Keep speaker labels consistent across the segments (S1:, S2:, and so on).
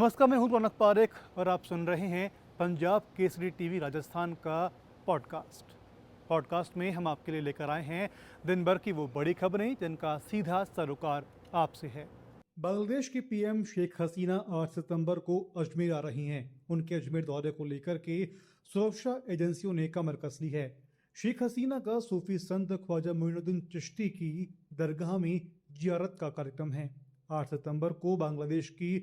S1: नमस्कार, मैं हूं रौनक पारेख और आप सुन रहे हैं पंजाब केसरी टीवी राजस्थान का पॉडकास्ट में हम आपके लिए लेकर आए हैं दिन भर की वो बड़ी खबरें जिनका सीधा सरोकार आपसे है। बांग्लादेश की पीएम शेख हसीना 8 सितंबर को अजमेर आ रही हैं। उनके अजमेर दौरे को लेकर के सुरक्षा एजेंसियों ने कमर कस ली है। शेख हसीना का सूफी संत ख्वाजा मोइनुद्दीन चिश्ती की दरगाह में जियारत का कार्यक्रम है। 8 सितंबर को बांग्लादेश की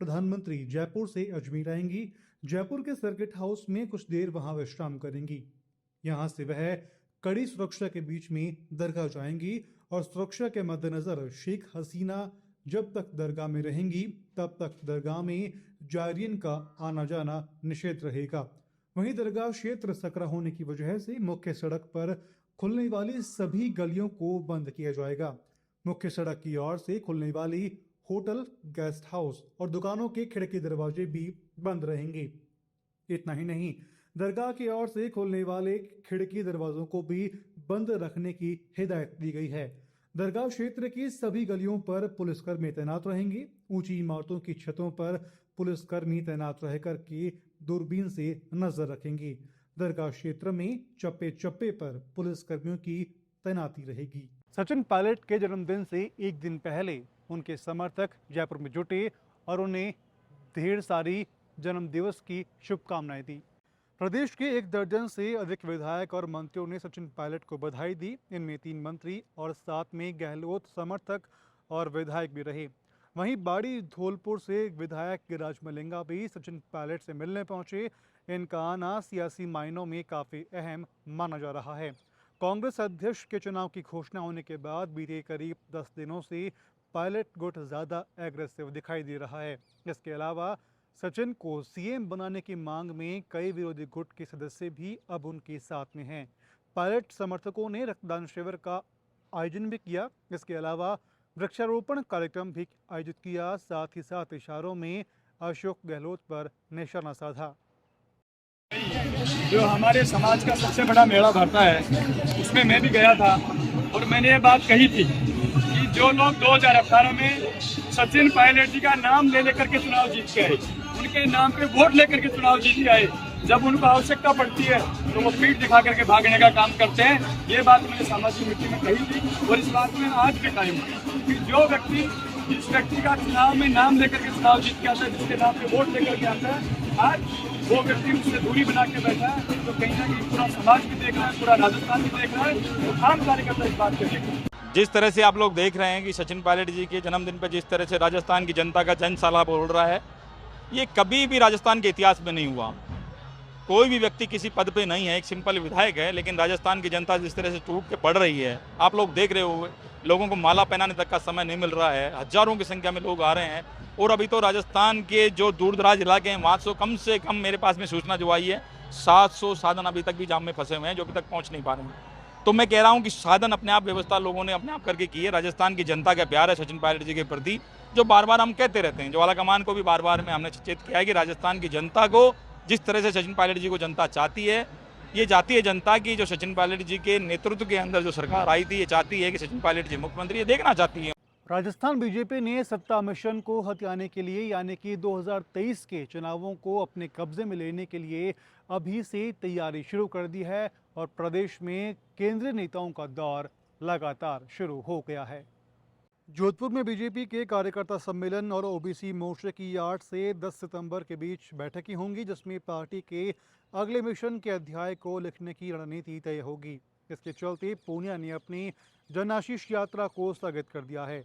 S1: प्रधानमंत्री जयपुर से अजमेर आएंगी। जयपुर के सर्किट हाउस में कुछ देर वहां विश्राम करेंगी। यहां से वह कड़ी सुरक्षा के बीच में दरगाह जाएंगी और सुरक्षा के मद्देनजर शेख हसीना जब तक दरगाह में रहेंगी तब तक दरगाह में जायरीन का आना जाना निषेध रहेगा। वहीं दरगाह क्षेत्र सकरा होने की वजह से मुख्य सड़क पर खुलने वाली सभी गलियों को बंद किया जाएगा। मुख्य सड़क की ओर से खुलने वाली होटल, गेस्ट हाउस और दुकानों के खिड़की दरवाजे भी बंद रहेंगे। इतना ही नहीं, दरगाह की ओर से खुलने वाले खिड़की दरवाजों को भी बंद रखने की हिदायत दी गई है। दरगाह क्षेत्र की सभी गलियों पर पुलिसकर्मी तैनात रहेंगे। ऊंची इमारतों की छतों पर पुलिसकर्मी तैनात रहकर के दूरबीन से नजर रखेंगे। दरगाह क्षेत्र में चप्पे चप्पे पर पुलिसकर्मियों की तैनाती रहेगी। सचिन पायलट के जन्मदिन से एक दिन पहले उनके समर्थक जयपुर में जुटे और उन्हें ढेर सारी जन्मदिवस की शुभकामनाएं दी। प्रदेश के 1 दर्जन से अधिक विधायक और मंत्रियों ने सचिन पायलट को बधाई दी। इनमें 3 मंत्री और 7 में गहलोत समर्थक और विधायक भी रहे। वहीं बाड़ी धौलपुर से विधायक गिरिराज मलिंगा भी सचिन पायलट से मिलने पहुंचे। इनका आना सियासी मायनों में काफ़ी अहम माना जा रहा है। कांग्रेस अध्यक्ष के चुनाव की घोषणा होने के बाद बीते करीब 10 दिनों से पायलट गुट ज़्यादा एग्रेसिव दिखाई दे रहा है। इसके अलावा सचिन को सीएम बनाने की मांग में कई विरोधी गुट के सदस्य भी अब उनके साथ में हैं। पायलट समर्थकों ने रक्तदान शिविर का आयोजन भी किया। इसके अलावा वृक्षारोपण कार्यक्रम भी आयोजित किया। साथ ही साथ इशारों में अशोक गहलोत पर निशाना साधा।
S2: जो हमारे समाज का सबसे बड़ा मेला भरता है उसमें मैं भी गया था और मैंने ये बात कही थी कि जो लोग 2018 में सचिन पायलट जी का नाम ले लेकर के चुनाव जीत के आए, उनके नाम पे वोट लेकर के चुनाव जीत के आए, जब उनको आवश्यकता पड़ती है तो वो पीठ दिखा करके भागने का काम करते हैं। ये बात मैंने सामाजिक मिट्टी में कही थी और इस बात में आज भी कायम हूं कि जो व्यक्ति जिस व्यक्ति का चुनाव में नाम लेकर के चुनाव जीत के आता है, जिसके नाम पे वोट लेकर के आता है, आज वो व्यक्ति उससे दूरी बना के बैठा है, तो कहीं ना कहीं पूरा समाज भी देख रहा है, पूरा राजस्थान भी देख रहा है, तो आम कार्यकर्ता इस बात को देख रहा है।
S3: जिस तरह से आप लोग देख रहे हैं कि सचिन पायलट जी के जन्मदिन पर जिस तरह से राजस्थान की जनता का जन साला बोल रहा है, ये कभी भी राजस्थान के इतिहास में नहीं हुआ। कोई भी व्यक्ति किसी पद पे नहीं है, एक सिंपल विधायक है, लेकिन राजस्थान की जनता जिस तरह से टूट के पड़ रही है, आप लोग देख रहे हो, लोगों को माला पहनाने तक का समय नहीं मिल रहा है। हजारों की संख्या में लोग आ रहे हैं और अभी तो राजस्थान के जो दूर दराज इलाके हैं वहाँ से कम मेरे पास में सूचना जो आई है 700 साधन अभी तक भी जाम में फंसे हुए हैं, जो अभी तक पहुँच नहीं पा रहे हैं। तो मैं कह रहा हूँ कि साधन अपने आप व्यवस्था लोगों ने अपने आप करके की है। राजस्थान की जनता का प्यार है सचिन पायलट जी के प्रति, जो बार बार हम कहते रहते हैं। ज्वाला कमान को भी बार बार में हमने सचेत किया है कि राजस्थान की जनता को जिस तरह से सचिन पायलट जी को जनता चाहती है, ये चाहती है जनता की जो सचिन पायलट जी के नेतृत्व के अंदर जो सरकार आई थी, ये चाहती है कि सचिन पायलट जी मुख्यमंत्री, ये देखना चाहती है।
S1: राजस्थान बीजेपी ने सत्ता मिशन को हथियाने के लिए यानी कि 2023 के चुनावों को अपने कब्जे में लेने के लिए अभी से तैयारी शुरू कर दी है और प्रदेश में केंद्रीय नेताओं का दौर लगातार शुरू हो गया है। जोधपुर में बीजेपी के कार्यकर्ता सम्मेलन और ओबीसी मोर्चे की 8 से 10 सितंबर के बीच बैठकें होंगी, जिसमें पार्टी के अगले मिशन के अध्याय को लिखने की रणनीति तय होगी। इसके चलते पूनिया ने अपनी जन आशीष यात्रा को स्थगित कर दिया है।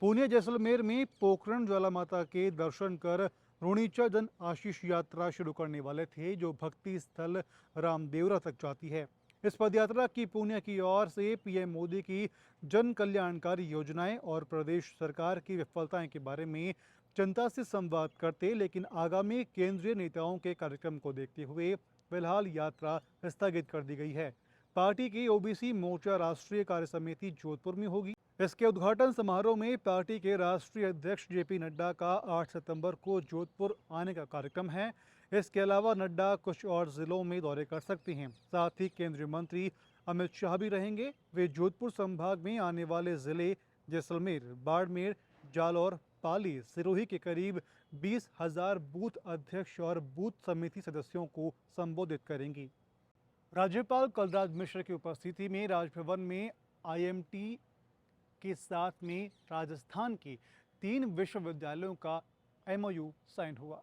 S1: पूनिया जैसलमेर में पोखरण ज्वाला माता के दर्शन कर रोनीचा जन आशीष यात्रा शुरू करने वाले थे, जो भक्ति स्थल रामदेवरा तक जाती है। इस पदयात्रा की पूनिया की ओर से पीएम मोदी की जन कल्याणकारी योजनाएं और प्रदेश सरकार की विफलताएं के बारे में जनता से संवाद करते, लेकिन आगामी केंद्रीय नेताओं के कार्यक्रम को देखते हुए फिलहाल यात्रा स्थगित कर दी गई है। पार्टी की ओबीसी मोर्चा राष्ट्रीय कार्य समिति जोधपुर में होगी। इसके उद्घाटन समारोह में पार्टी के राष्ट्रीय अध्यक्ष जेपी नड्डा का 8 सितंबर को जोधपुर आने का कार्यक्रम है। इसके अलावा नड्डा कुछ और जिलों में दौरे कर सकते हैं। साथ ही केंद्रीय मंत्री अमित शाह भी रहेंगे। वे जोधपुर संभाग में आने वाले जिले जैसलमेर, बाड़मेर, जालौर, पाली सिरोही के करीब 20,000 बूथ अध्यक्ष और बूथ समिति सदस्यों को संबोधित करेंगी। राज्यपाल कलराज मिश्र की उपस्थिति में राजभवन में IMT के साथ में राजस्थान के 3 विश्वविद्यालयों का MOU साइन हुआ।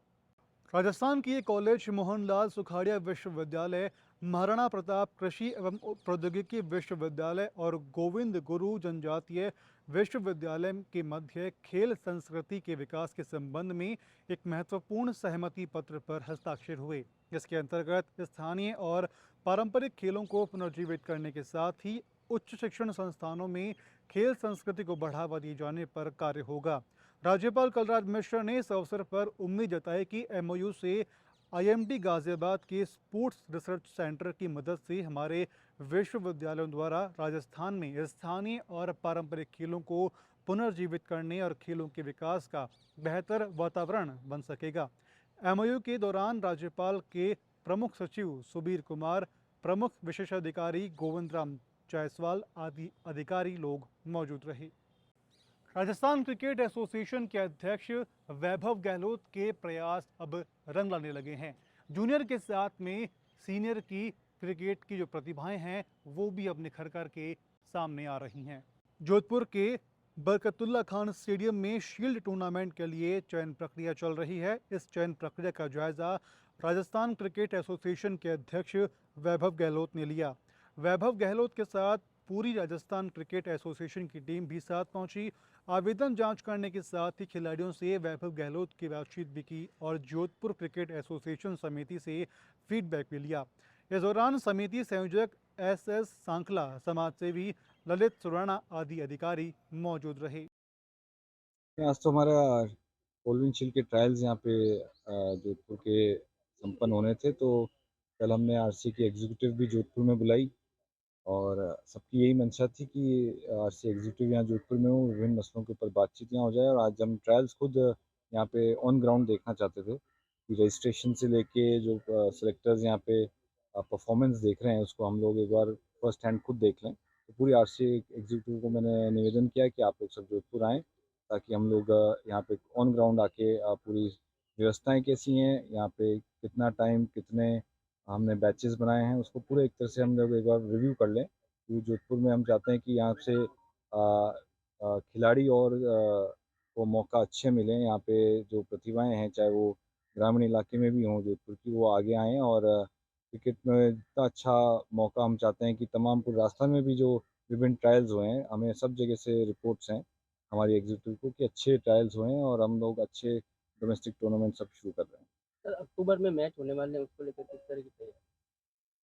S1: राजस्थान की कॉलेज मोहनलाल सुखाड़िया विश्वविद्यालय, महाराणा प्रताप कृषि एवं प्रौद्योगिकी विश्वविद्यालय और गोविंद गुरु जनजातीय विश्वविद्यालय के मध्य खेल संस्कृति के विकास के संबंध में एक महत्वपूर्ण सहमति पत्र पर हस्ताक्षर हुए। इसके अंतर्गत स्थानीय और पारंपरिक खेलों को पुनर्जीवित करने के साथ ही उच्च शिक्षण संस्थानों में खेल संस्कृति को बढ़ावा दिए जाने पर कार्य होगा। राज्यपाल कलराज मिश्र ने इस अवसर पर उम्मीद जताई कि MOU से IMT गाजियाबाद के स्पोर्ट्स रिसर्च सेंटर की मदद से हमारे विश्वविद्यालयों द्वारा राजस्थान में स्थानीय और पारंपरिक खेलों को पुनर्जीवित करने और खेलों के विकास का बेहतर वातावरण बन सकेगा। MOU के दौरान राज्यपाल के प्रमुख सचिव सुबीर कुमार, प्रमुख विशेषाधिकारी गोविंद राम जायसवाल आदि अधिकारी लोग मौजूद रहे। राजस्थान क्रिकेट एसोसिएशन के अध्यक्ष वैभव गहलोत के प्रयास अब रंग लाने लगे हैं। जूनियर के साथ में सीनियर की क्रिकेट की जो प्रतिभाएं हैं वो भी अब निखर कर के सामने आ रही हैं। जोधपुर के बरकतुल्ला खान स्टेडियम में शील्ड टूर्नामेंट के लिए चयन प्रक्रिया चल रही है। इस चयन प्रक्रिया का जायजा राजस्थान क्रिकेट एसोसिएशन के अध्यक्ष वैभव गहलोत ने लिया। वैभव गहलोत के साथ पूरी राजस्थान क्रिकेट एसोसिएशन की टीम भी साथ पहुंची। आवेदन जांच करने के साथ ही खिलाड़ियों से वैभव गहलोत की बातचीत भी की और जोधपुर क्रिकेट एसोसिएशन समिति से फीडबैक भी लिया। इस दौरान समिति संयोजक SS सांखला, समाजसेवी ललित सुराणा आदि अधिकारी मौजूद रहे।
S4: आज तो हमारा कोल्विन के ट्रायल्स यहाँ पे जोधपुर के संपन्न होने थे, तो कल हमने RC की एग्जीक्यूटिव भी जोधपुर में बुलाई और सबकी यही मंशा थी कि RC एग्जीक्यूटिव यहाँ जोधपुर में हो, विभिन्न मसलों के ऊपर बातचीत यहाँ हो जाए। और आज हम ट्रायल्स खुद यहाँ पे ऑन ग्राउंड देखना चाहते थे कि रजिस्ट्रेशन से लेके जो सेलेक्टर्स यहाँ पे परफॉर्मेंस देख रहे हैं उसको हम लोग एक बार फर्स्ट हैंड खुद देख लें। तो पूरी RC एग्जीक्यूटिव को मैंने निवेदन किया कि आप लोग सब जोधपुर आएँ ताकि हम लोग यहाँ पे ऑन ग्राउंड आके पूरी व्यवस्थाएं कैसी हैं, यहाँ पे कितना टाइम, कितने हमने बैचेस बनाए हैं, उसको पूरे एक तरह से हम लोग एक बार रिव्यू कर लें। क्योंकि जोधपुर में हम चाहते हैं कि यहाँ से खिलाड़ी और को मौका अच्छे मिलें। यहाँ पे जो प्रतिभाएं हैं, चाहे वो ग्रामीण इलाके में भी हों जोधपुर की, वो आगे आएँ और क्रिकेट में इतना अच्छा मौका हम चाहते हैं कि तमाम पूरे राजस्थान में भी जो विभिन्न ट्रायल्स हुए हैं, हमें सब जगह से रिपोर्ट्स हैं हमारी एग्जीक्यूटिव को कि अच्छे ट्रायल्स हुए हैं और हम लोग अच्छे डोमेस्टिक टूर्नामेंट सब शुरू कर रहे हैं।
S5: सर, अक्टूबर में मैच होने वाले हैं, उसको लेकर किस तरह की तैयारी?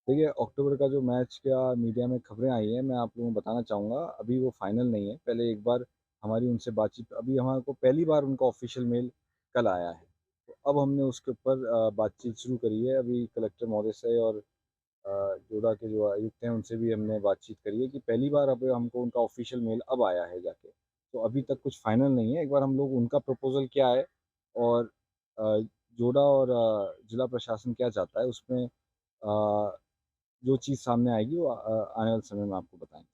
S4: देखिए, अक्टूबर का जो मैच का मीडिया में खबरें आई हैं, मैं आप लोगों को बताना चाहूँगा, अभी वो फाइनल नहीं है। पहले एक बार हमारी उनसे बातचीत, अभी हमारे को पहली बार उनका ऑफिशियल मेल कल आया है, तो अब हमने उसके ऊपर बातचीत शुरू करी है। अभी कलेक्टर महोदय से और जोड़ा के जो आयुक्त हैं उनसे भी हमने बातचीत करी है कि पहली बार अब हमको उनका ऑफिशियल मेल अब आया है जाके। तो अभी तक कुछ फाइनल नहीं है। एक बार हम लोग उनका प्रपोजल क्या है और जोड़ा और जिला प्रशासन क्या चाहता है, उसमें जो चीज़ सामने आएगी वो आने वाले समय में आपको बताएंगे।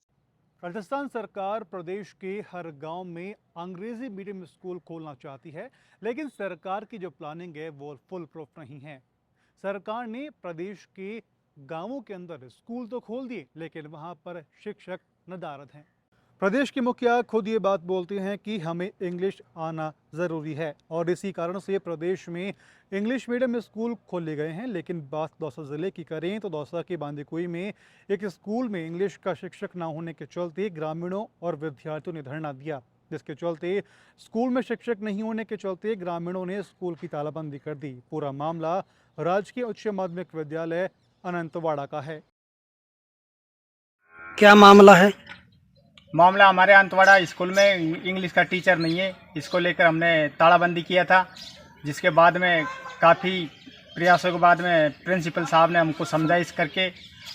S1: राजस्थान सरकार प्रदेश के हर गांव में अंग्रेजी मीडियम स्कूल खोलना चाहती है, लेकिन सरकार की जो प्लानिंग है वो फुल प्रूफ नहीं है। सरकार ने प्रदेश के गांवों के अंदर स्कूल तो खोल दिए, लेकिन वहां पर शिक्षक नदारद हैं। प्रदेश के मुखिया खुद ये बात बोलते हैं कि हमें इंग्लिश आना ज़रूरी है और इसी कारण से प्रदेश में इंग्लिश मीडियम स्कूल खोले गए हैं। लेकिन बात दौसा ज़िले की करें तो दौसा के बांदीकुई में एक स्कूल में इंग्लिश का शिक्षक ना होने के चलते ग्रामीणों और विद्यार्थियों ने धरना दिया, जिसके चलते स्कूल में शिक्षक नहीं होने के चलते ग्रामीणों ने स्कूल की तालाबंदी कर दी। पूरा मामला राजकीय उच्च माध्यमिक विद्यालय अनंतवाड़ा का है।
S5: क्या मामला है?
S6: मामला हमारे अंतवाड़ा स्कूल में इंग्लिश का टीचर नहीं है, इसको लेकर हमने तालाबंदी किया था, जिसके बाद में काफ़ी प्रयासों के बाद में प्रिंसिपल साहब ने हमको समझाइश करके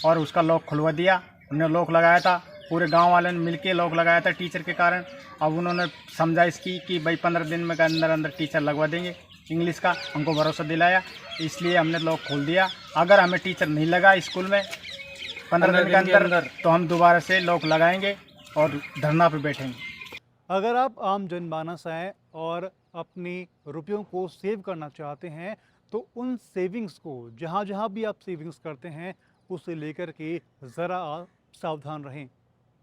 S6: और उसका लॉक खुलवा दिया। हमने लॉक लगाया था, पूरे गांव वालों ने मिलके लॉक लगाया था टीचर के कारण। अब उन्होंने समझाइश की कि भाई 15 दिन में के अंदर टीचर लगवा देंगे इंग्लिश का, हमको भरोसा दिलाया, इसलिए हमने लॉक खोल दिया। अगर हमें टीचर नहीं लगा स्कूल में 15 दिन के अंदर तो हम दोबारा से लॉक लगाएंगे और धरना पे बैठेंगे।
S1: अगर आप आम जनमानस हैं और अपने रुपयों को सेव करना चाहते हैं तो उन सेविंग्स को जहाँ जहाँ भी आप सेविंग्स करते हैं उसे लेकर के ज़रा आप सावधान रहें,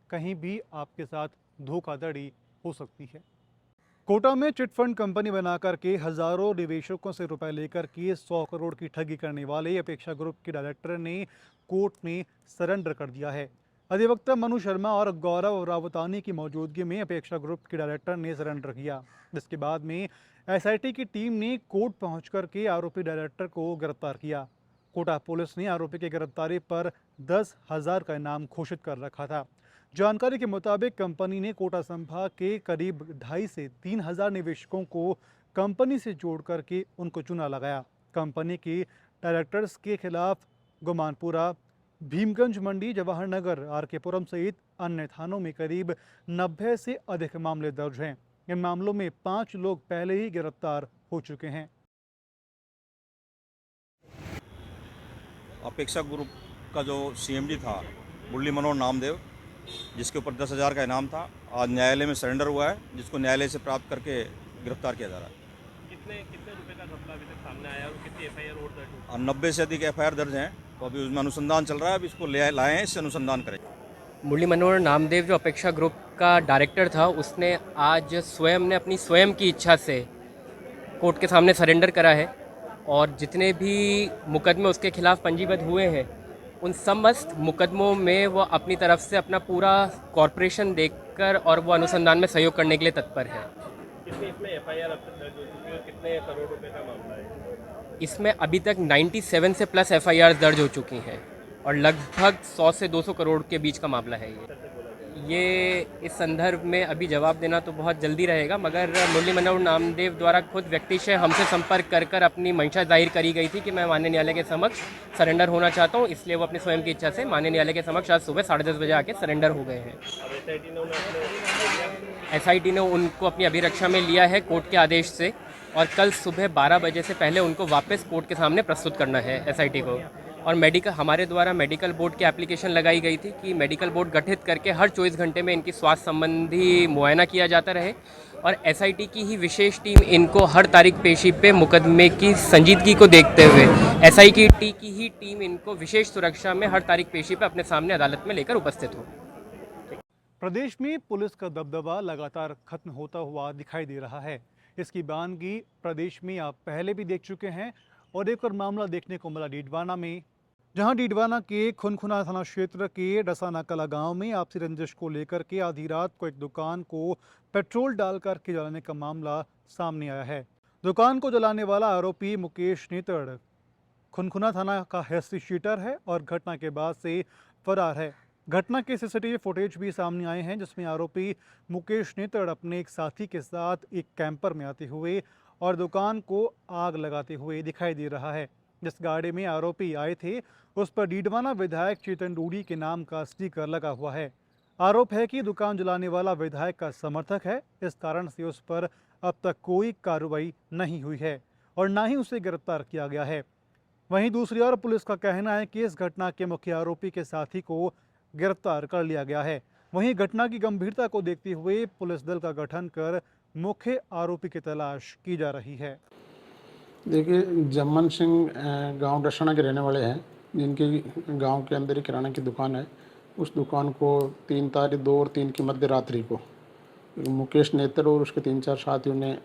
S1: कहीं भी आपके साथ धोखाधड़ी हो सकती है। कोटा में चिटफंड कंपनी बनाकर के हजारों निवेशकों से रुपए लेकर के 100 करोड़ की ठगी करने वाले अपेक्षा ग्रुप के डायरेक्टर ने कोर्ट में सरेंडर कर दिया है। अधिवक्ता मनु शर्मा और गौरव रावतानी की मौजूदगी में अपेक्षा ग्रुप के डायरेक्टर ने सरेंडर किया, जिसके बाद में एसआईटी की टीम ने कोर्ट पहुंच कर के आरोपी डायरेक्टर को गिरफ्तार किया। कोटा पुलिस ने आरोपी की गिरफ्तारी पर 10,000 का इनाम घोषित कर रखा था। जानकारी के मुताबिक कंपनी ने कोटा संभाग के करीब 2.5 से 3,000 निवेशकों को कंपनी से जोड़ करके उनको चुना लगाया। कंपनी के डायरेक्टर्स के खिलाफ गुमानपुरा, भीमगंज मंडी, जवाहर नगर, आरकेपुरम सहित अन्य थानों में करीब 90 से अधिक मामले दर्ज हैं। इन मामलों में 5 लोग पहले ही गिरफ्तार हो चुके हैं।
S7: अपेक्षा ग्रुप का जो सीएमडी था मुरली मनोहर नामदेव, जिसके ऊपर 10,000 का इनाम था, आज न्यायालय में सरेंडर हुआ है, जिसको न्यायालय से प्राप्त करके गिरफ्तार किया जा रहा है।
S8: कितने रुपए का घपला अभी तक सामने आया और कितनी एफआईआर और दर्ज हुई?
S7: 90 से अधिक एफआईआर दर्ज हैं, तो अभी उसमें अनुसंधान चल रहा है। अभी इसको लाए हैं, इससे अनुसंधान करें।
S5: मुरली मनोहर नामदेव जो अपेक्षा ग्रुप का डायरेक्टर था, उसने आज अपनी स्वयं की इच्छा से कोर्ट के सामने सरेंडर करा है और जितने भी मुकदमे उसके खिलाफ पंजीबद्ध हुए हैं उन समस्त मुकदमों में वो अपनी तरफ से अपना पूरा कॉर्पोरेशन देखकर और वो अनुसंधान में सहयोग करने के लिए तत्पर है।
S8: कितनी इसमें एफआईआर अब तक दर्ज हो चुकी है और कितने करोड़ रुपए का मामला है?
S5: इसमें अभी तक 97 से प्लस एफआईआर दर्ज हो चुकी हैं और लगभग 100 से 200 करोड़ के बीच का मामला है ये इस संदर्भ में अभी जवाब देना तो बहुत जल्दी रहेगा, मगर मुरली मनोहर नामदेव द्वारा खुद व्यक्ति से हमसे संपर्क कर अपनी मंशा जाहिर करी गई थी कि मैं माननीय न्यायालय के समक्ष सरेंडर होना चाहता हूं, इसलिए वो अपनी स्वयं की इच्छा से माननीय न्यायालय के समक्ष आज सुबह 10:30 बजे आके सरेंडर हो गए हैं। एसआईटी ने उनको अपनी अभिरक्षा में लिया है कोर्ट के आदेश से और कल सुबह 12 बजे से पहले उनको वापस कोर्ट के सामने प्रस्तुत करना है एसआईटी को। और हमारे द्वारा मेडिकल बोर्ड की एप्लीकेशन लगाई गई थी कि मेडिकल बोर्ड गठित करके हर 24 घंटे में इनकी स्वास्थ्य संबंधी मुआयना किया जाता रहे और एसआईटी की ही विशेष टीम इनको हर तारीख पेशी पे मुकदमे की संजीदगी को देखते हुए एसआईटी की ही टीम इनको विशेष सुरक्षा में हर तारीख पेशी पे अपने सामने अदालत में लेकर उपस्थित हो।
S1: प्रदेश में पुलिस का दबदबा लगातार खत्म होता हुआ दिखाई दे रहा है। इसकी बानगी प्रदेश में आप पहले भी देख चुके हैं और एक और मामला देखने को मिला डीडवाना में, जहां डीडवाना के खुनखुना थाना क्षेत्र के डसाना कला गांव में आपसी रंजिश को लेकर के आधी रात को एक दुकान को पेट्रोल डालकर के जलाने का मामला सामने आया है। दुकान को जलाने वाला आरोपी मुकेश नेतड़ खुनखुना थाना का हिस्ट्री शीटर है और घटना के बाद से फरार है। घटना के सीसीटीवी फुटेज भी सामने आए हैं, जिसमें आरोपी मुकेश नेतड़ अपने एक साथी के साथ एक कैंपर में आते हुए और दुकान को आग लगाते हुए दिखाई दे रहा है। जिस गाड़ी में आरोपी आए थे उस पर डीडवाना विधायक चेतन डूडी के नाम का स्टिकर लगा हुआ है। आरोप है कि दुकान जलाने वाला विधायक का समर्थक है, इस कारण से उस पर अब तक कोई कार्रवाई नहीं हुई है और ना ही उसे गिरफ्तार किया गया है। वहीं दूसरी ओर पुलिस का कहना है कि इस घटना के मुख्य आरोपी के साथी को गिरफ्तार कर लिया गया है। वहीं घटना की गंभीरता को देखते हुए पुलिस दल का गठन कर मुख्य आरोपी की तलाश की जा रही है।
S9: देखिए, जमन सिंह गांव डसाना के रहने वाले हैं, जिनके गांव के अंदर ही किराना की दुकान है। उस दुकान को 3 तारीख 2 और 3 की मध्य रात्रि को मुकेश नेतड़ और उसके 3-4 साथियों ने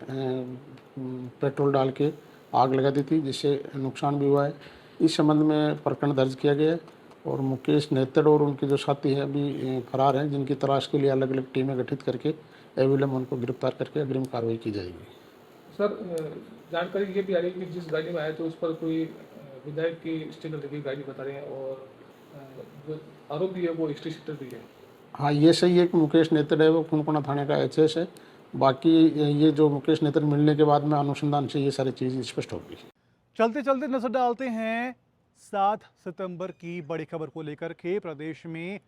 S9: पेट्रोल डाल के आग लगा दी थी, जिससे नुकसान भी हुआ है। इस संबंध में प्रकरण दर्ज किया गया है और मुकेश नेतड़ और उनके जो साथी हैं अभी फरार हैं, जिनकी तलाश के लिए अलग अलग टीमें गठित करके एविलम उनको गिरफ्तार करके अग्रिम कार्रवाई की जाएगी।
S10: सर, जानकारी ये भी आ रही है कि जिस गाड़ी में आए थे उस पर कोई विधायक की स्टिकर लगी गाड़ी बता रहे हैं और जो आरोपी है वो हिस्ट्री शीटर भी है।
S9: हाँ, ये सही है कि मुकेश नेतड़ है वो खुनखुना थाने का एचएस है। बाकी ये जो मुकेश नेतड़ मिलने के बाद में अनुसंधान से ये सारी चीज़ स्पष्ट होगी।
S1: चलते चलते नजर डालते हैं 7 सितंबर की बड़ी खबर को लेकर के। प्रदेश में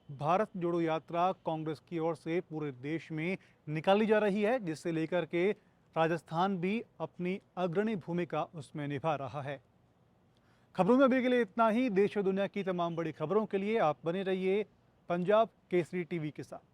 S1: भारत जोड़ो यात्रा कांग्रेस की ओर से पूरे देश में निकाली जा रही है, जिससे लेकर के राजस्थान भी अपनी अग्रणी भूमिका उसमें निभा रहा है। खबरों में अभी के लिए इतना ही। देश और दुनिया की तमाम बड़ी खबरों के लिए आप बने रहिए पंजाब केसरी टीवी के साथ।